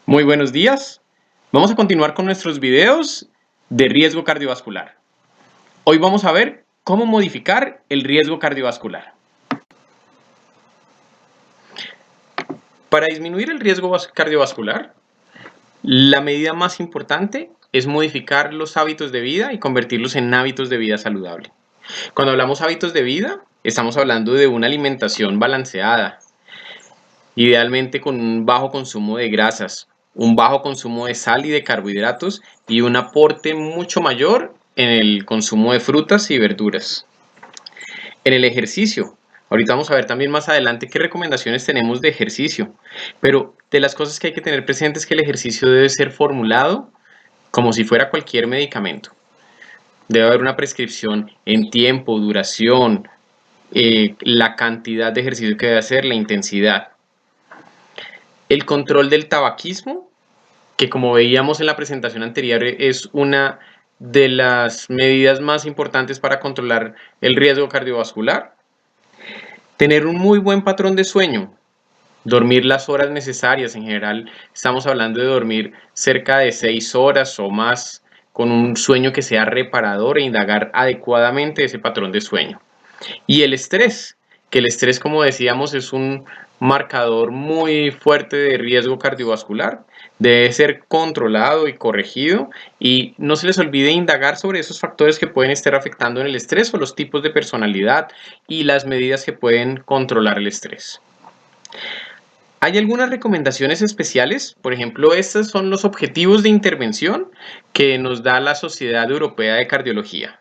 Muy buenos días. Vamos a continuar con nuestros videos de riesgo cardiovascular. Hoy vamos a ver cómo modificar el riesgo cardiovascular. Para disminuir el riesgo cardiovascular, la medida más importante es modificar los hábitos de vida y convertirlos en hábitos de vida saludable. Cuando hablamos hábitos de vida, estamos hablando de una alimentación balanceada, idealmente con un bajo consumo de grasas, un bajo consumo de sal y de carbohidratos y un aporte mucho mayor en el consumo de frutas y verduras. En el ejercicio, ahorita vamos a ver también más adelante qué recomendaciones tenemos de ejercicio, pero de las cosas que hay que tener presente es que el ejercicio debe ser formulado como si fuera cualquier medicamento. Debe haber una prescripción en tiempo, duración, la cantidad de ejercicio que debe hacer, la intensidad. El control del tabaquismo, que como veíamos en la presentación anterior es una de las medidas más importantes para controlar el riesgo cardiovascular. Tener un muy buen patrón de sueño, dormir las horas necesarias. En general estamos hablando de dormir cerca de 6 horas o más con un sueño que sea reparador e indagar adecuadamente ese patrón de sueño. Y el estrés, que el estrés, como decíamos, es un marcador muy fuerte de riesgo cardiovascular. Debe ser controlado y corregido, y no se les olvide indagar sobre esos factores que pueden estar afectando en el estrés o los tipos de personalidad y las medidas que pueden controlar el estrés. Hay algunas recomendaciones especiales, por ejemplo, estos son los objetivos de intervención que nos da la Sociedad Europea de Cardiología.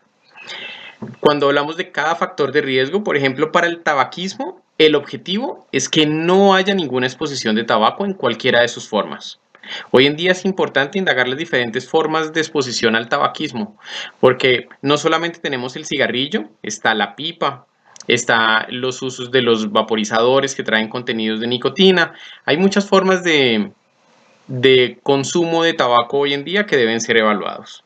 Cuando hablamos de cada factor de riesgo, por ejemplo, para el tabaquismo, el objetivo es que no haya ninguna exposición de tabaco en cualquiera de sus formas. Hoy en día es importante indagar las diferentes formas de exposición al tabaquismo, porque no solamente tenemos el cigarrillo, está la pipa, está los usos de los vaporizadores que traen contenidos de nicotina. Hay muchas formas de consumo de tabaco hoy en día que deben ser evaluados.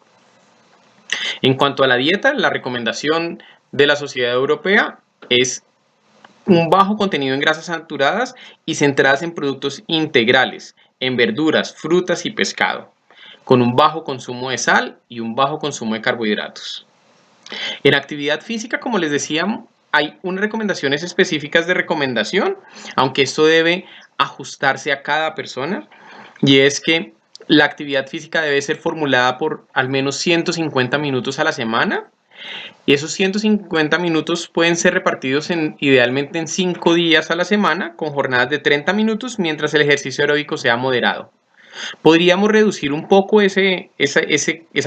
En cuanto a la dieta, la recomendación de la Sociedad Europea es un bajo contenido en grasas saturadas y centradas en productos integrales, en verduras, frutas y pescado, con un bajo consumo de sal y un bajo consumo de carbohidratos. En actividad física, como les decía, hay unas recomendaciones específicas de recomendación, aunque esto debe ajustarse a cada persona, y es que la actividad física debe ser formulada por al menos 150 minutos a la semana, y esos 150 minutos pueden ser repartidos idealmente en 5 días a la semana, con jornadas de 30 minutos, mientras el ejercicio aeróbico sea moderado. Podríamos reducir un poco esa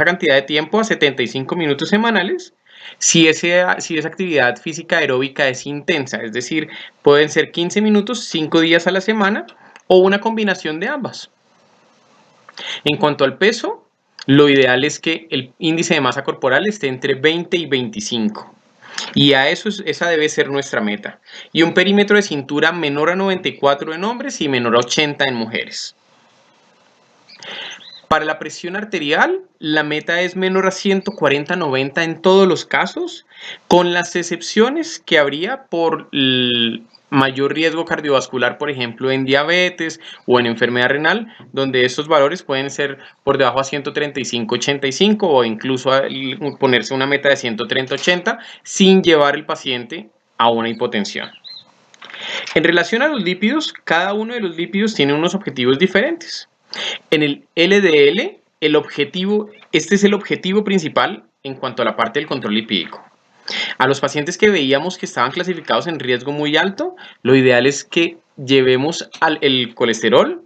cantidad de tiempo a 75 minutos semanales si esa actividad física aeróbica es intensa, es decir, pueden ser 15 minutos 5 días a la semana o una combinación de ambas. En cuanto al peso, lo ideal es que el índice de masa corporal esté entre 20 y 25. Y esa debe ser nuestra meta. Y un perímetro de cintura menor a 94 en hombres y menor a 80 en mujeres. Para la presión arterial, la meta es menor a 140/90 en todos los casos, con las excepciones que habría por el mayor riesgo cardiovascular, por ejemplo, en diabetes o en enfermedad renal, donde estos valores pueden ser por debajo a 135/85 o incluso ponerse una meta de 130/80 sin llevar el paciente a una hipotensión. En relación a los lípidos, cada uno de los lípidos tiene unos objetivos diferentes. En el LDL, este es el objetivo principal en cuanto a la parte del control lipídico. A los pacientes que veíamos que estaban clasificados en riesgo muy alto, lo ideal es que llevemos el colesterol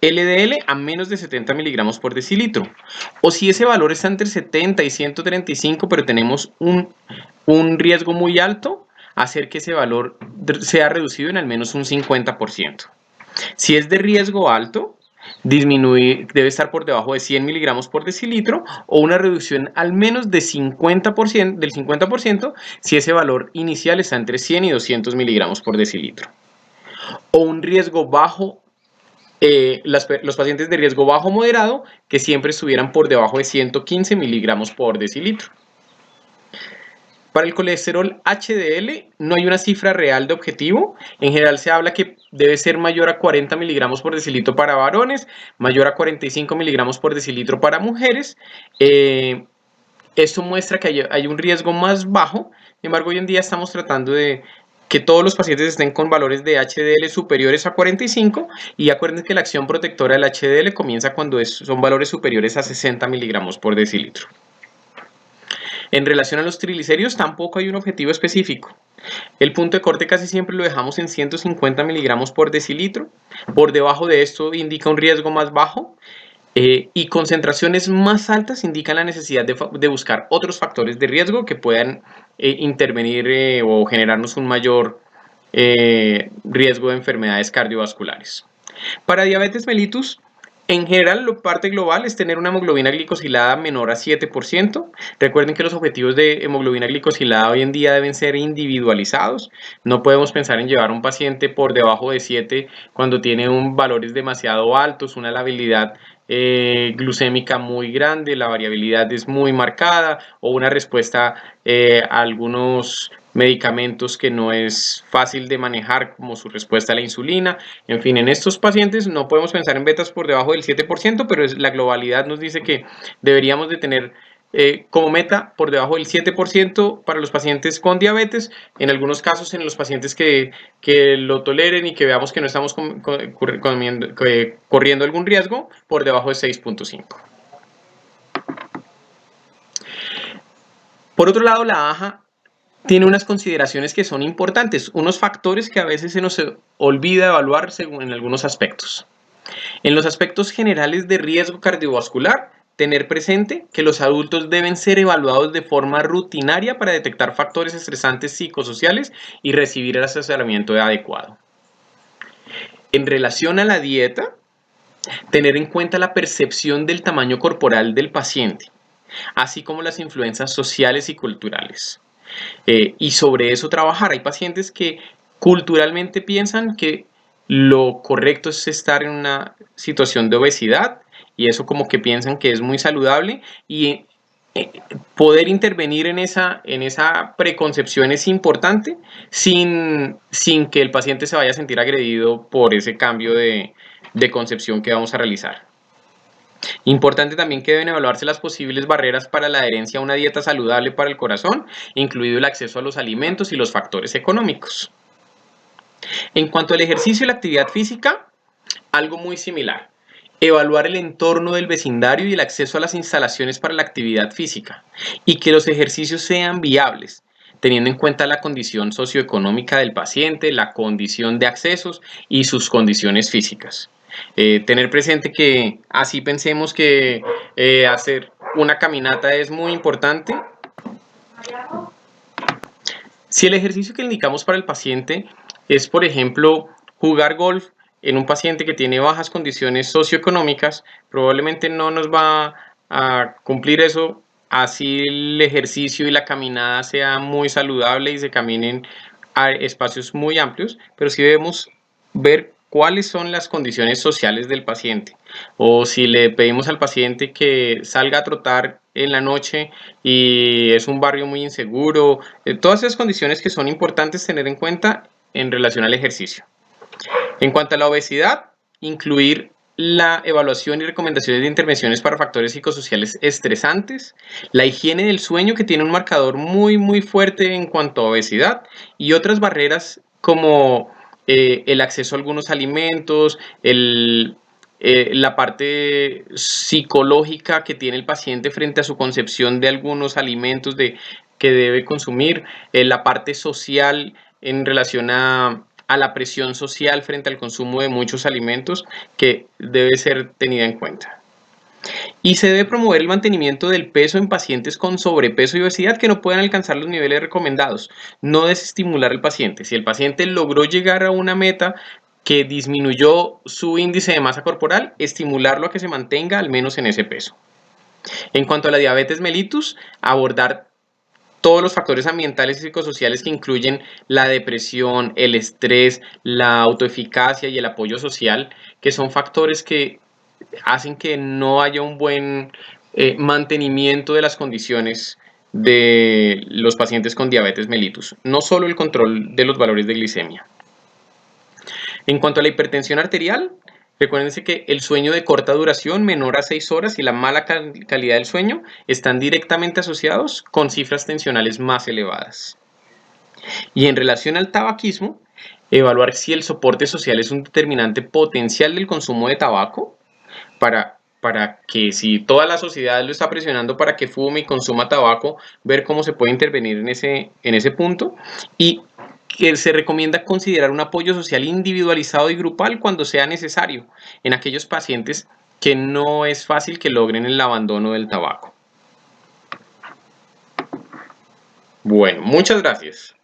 LDL a menos de 70 miligramos por decilitro. O si ese valor está entre 70 y 135, pero tenemos un riesgo muy alto, hacer que ese valor sea reducido en al menos un 50%. Si es de riesgo alto, debe estar por debajo de 100 miligramos por decilitro o una reducción al menos de 50% si ese valor inicial está entre 100 y 200 miligramos por decilitro. O un riesgo bajo, los pacientes de riesgo bajo moderado que siempre estuvieran por debajo de 115 miligramos por decilitro. Para el colesterol HDL no hay una cifra real de objetivo. En general se habla que debe ser mayor a 40 miligramos por decilitro para varones, mayor a 45 miligramos por decilitro para mujeres. Esto muestra que hay un riesgo más bajo. Sin embargo, hoy en día estamos tratando de que todos los pacientes estén con valores de HDL superiores a 45, y acuérdense que la acción protectora del HDL comienza cuando son valores superiores a 60 miligramos por decilitro. En relación a los triglicéridos, tampoco hay un objetivo específico. El punto de corte casi siempre lo dejamos en 150 miligramos por decilitro. Por debajo de esto indica un riesgo más bajo. Y concentraciones más altas indican la necesidad de buscar otros factores de riesgo que puedan intervenir o generarnos un mayor riesgo de enfermedades cardiovasculares. Para diabetes mellitus, en general, la parte global es tener una hemoglobina glicosilada menor a 7%. Recuerden que los objetivos de hemoglobina glicosilada hoy en día deben ser individualizados. No podemos pensar en llevar a un paciente por debajo de 7 cuando tiene valores demasiado altos, una labilidad glucémica muy grande, la variabilidad es muy marcada, o una respuesta a algunos medicamentos que no es fácil de manejar, como su respuesta a la insulina. En fin, en estos pacientes no podemos pensar en betas por debajo del 7%, pero la globalidad nos dice que deberíamos de tener como meta por debajo del 7% para los pacientes con diabetes. En algunos casos, en los pacientes que lo toleren y que veamos que no estamos corriendo algún riesgo, por debajo de 6.5. Por otro lado, la AJA tiene unas consideraciones que son importantes, unos factores que a veces se nos olvida evaluar según en algunos aspectos. En los aspectos generales de riesgo cardiovascular, tener presente que los adultos deben ser evaluados de forma rutinaria para detectar factores estresantes psicosociales y recibir el asesoramiento adecuado. En relación a la dieta, tener en cuenta la percepción del tamaño corporal del paciente, así como las influencias sociales y culturales. Y sobre eso trabajar. Hay pacientes que culturalmente piensan que lo correcto es estar en una situación de obesidad, y eso como que piensan que es muy saludable, y poder intervenir en esa preconcepción es importante sin que el paciente se vaya a sentir agredido por ese cambio de concepción que vamos a realizar. Importante también que deben evaluarse las posibles barreras para la adherencia a una dieta saludable para el corazón, incluido el acceso a los alimentos y los factores económicos. En cuanto al ejercicio y la actividad física, algo muy similar. Evaluar el entorno del vecindario y el acceso a las instalaciones para la actividad física, y que los ejercicios sean viables, teniendo en cuenta la condición socioeconómica del paciente, la condición de accesos y sus condiciones físicas. Tener presente que así pensemos que hacer una caminata es muy importante. Si el ejercicio que indicamos para el paciente es, por ejemplo, jugar golf en un paciente que tiene bajas condiciones socioeconómicas, probablemente no nos va a cumplir eso, así el ejercicio y la caminada sea muy saludable y se caminen a espacios muy amplios, pero sí debemos ver cuáles son las condiciones sociales del paciente, o si le pedimos al paciente que salga a trotar en la noche y es un barrio muy inseguro, todas esas condiciones que son importantes tener en cuenta en relación al ejercicio. En cuanto a la obesidad, incluir la evaluación y recomendaciones de intervenciones para factores psicosociales estresantes, la higiene del sueño, que tiene un marcador muy fuerte en cuanto a obesidad, y otras barreras como el acceso a algunos alimentos, la parte psicológica que tiene el paciente frente a su concepción de algunos alimentos que debe consumir, la parte social en relación a la presión social frente al consumo de muchos alimentos, que debe ser tenida en cuenta. Y se debe promover el mantenimiento del peso en pacientes con sobrepeso y obesidad que no puedan alcanzar los niveles recomendados. No desestimular al paciente. Si el paciente logró llegar a una meta que disminuyó su índice de masa corporal, estimularlo a que se mantenga al menos en ese peso. En cuanto a la diabetes mellitus, abordar todos los factores ambientales y psicosociales que incluyen la depresión, el estrés, la autoeficacia y el apoyo social, que son factores que hacen que no haya un buen mantenimiento de las condiciones de los pacientes con diabetes mellitus, no solo el control de los valores de glicemia. En cuanto a la hipertensión arterial, recuérdense que el sueño de corta duración, menor a 6 horas, y la mala calidad del sueño están directamente asociados con cifras tensionales más elevadas. Y en relación al tabaquismo, evaluar si el soporte social es un determinante potencial del consumo de tabaco para que si toda la sociedad lo está presionando para que fume y consuma tabaco, ver cómo se puede intervenir en ese punto, y que se recomienda considerar un apoyo social individualizado y grupal cuando sea necesario en aquellos pacientes que no es fácil que logren el abandono del tabaco. Bueno, muchas gracias.